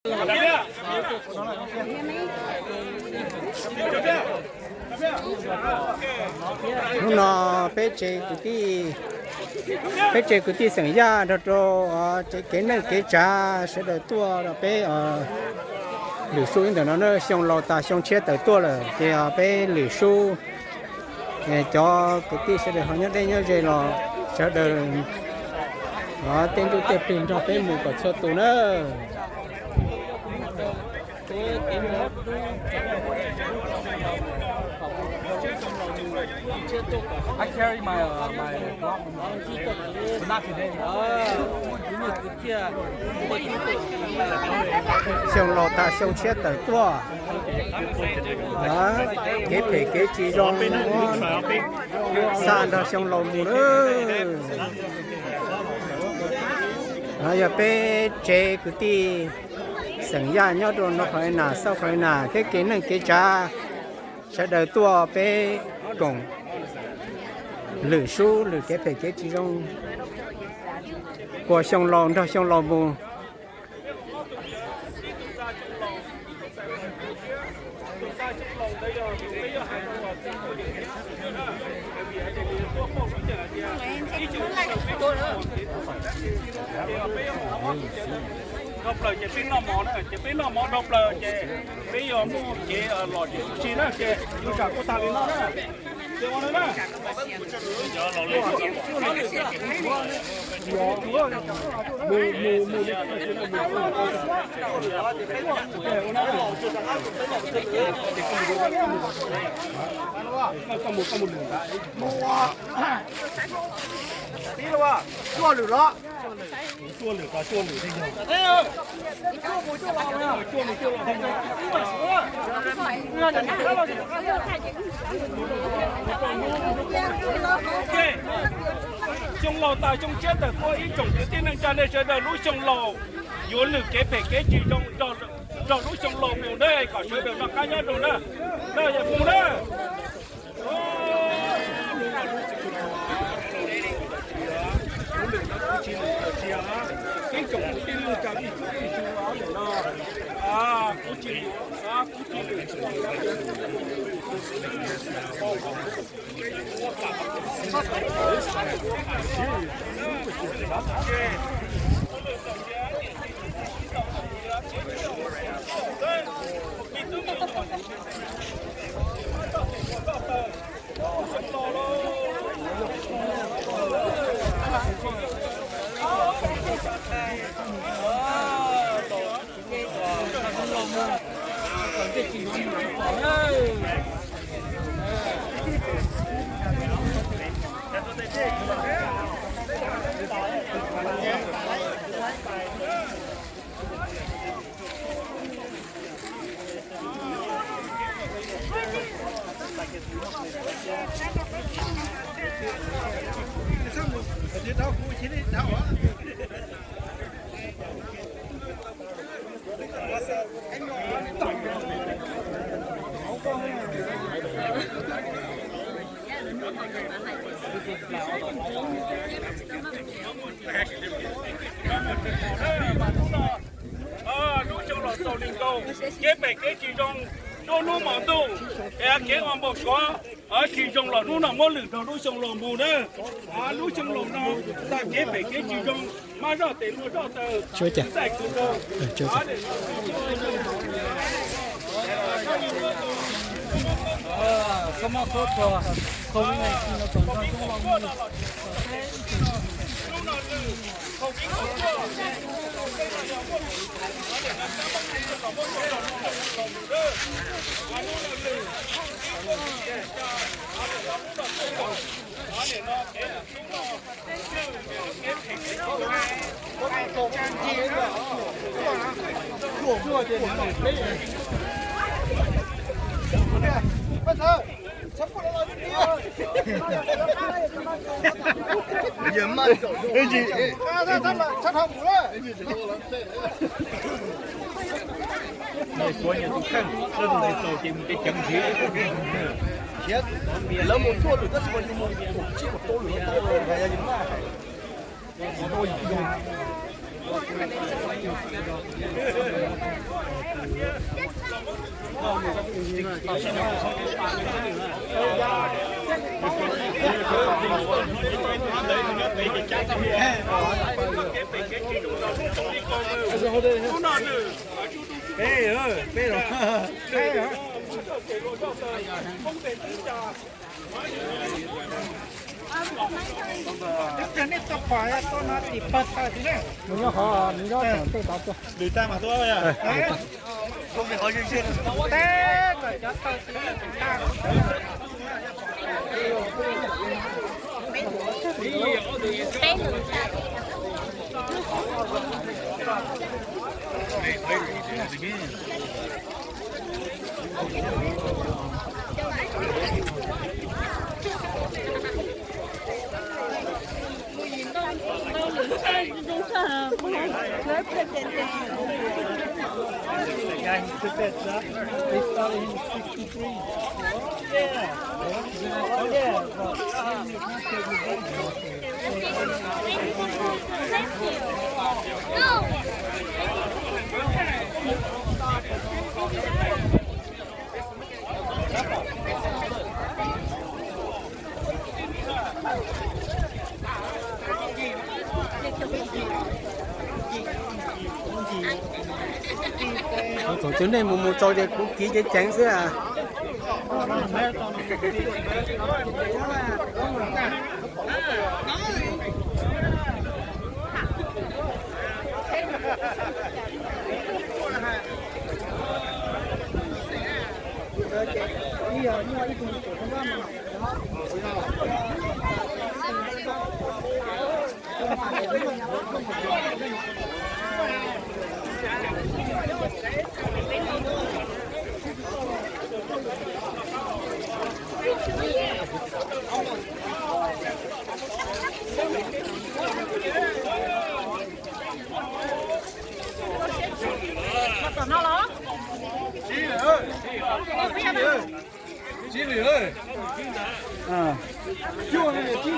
nó bé chơi cái tí sinh ra đó cho cái này cái cha sẽ được tua đó bé lửa số như nó xong lò ta xong chết tới tua rồi thì bé lửa số cho cái tí sẽ được họ nhớ đây nhớ gì là sẽ được tên chủ tiệm tiền cho bé mù có số tụ nữa. I carry my block. Not today. Xong lò ta xong chết tới tua đó cái thể cái chỉ trong sàn đó xong lò mù nữa nó giờ bé chế cái tí sinh ra nhớ đồ nó phải nà sau phải nà cái này cái cha sẽ đợi tua bé cùng lử số lử cái phải cái chỉ trong của xong lò đó xong lò mù đọc lời chế bên nó mỏ nữa chế bên nó mỏ đọc lời chế bây giờ mua chế lò chế sushi đó chế yêu cả cô ta lên nó đó chế ngon đó giờ lò lên đi đâu à chua lửa đó chua lửa cả chua lửa thế nhỉ thế ơi chua lửa thế nhỉ trong lò tại trong chết là có ý trồng tự tin năng cha đây sẽ đợi lũ trong lò yếu lửa kế phải kế chỉ trong lũ trong lò nhiều đây cả sẽ được nó cá nhân rồi đó đây là cùng đó cái chồng của tiên lưu cả đi chú áo để nó cú chỉ lũ trong lò sầu linh cầu kế bể kế chỉ trong đôi lũ mỏng tu kế ngon bột xóa ở chỉ trong lò lũ nào mỗi lửa đầu lũ trong lò mù nữa lũ trong lò nó ta kế bể kế chỉ trong mà rõ tiền lúa rõ tờ chưa chả chưa Không có tốt rồi. Không này nó còn không人慢走，他不了。所以都看这种的走进的景区。天，那么做的这什么结果多了，大家就骂。多一种。这那大块呀，到哪里拍拍去呢？你要好啊，你要等对打住。驴蛋嘛多呀？哎，后面好像是。哎，这家到这里大。Yeah, he took that stuff. They started him at 63. Yeah. Tổ chức này một trò chơi cũng kỹ cái chén xưa à. Chị ơi. À. Chưa này, chưa.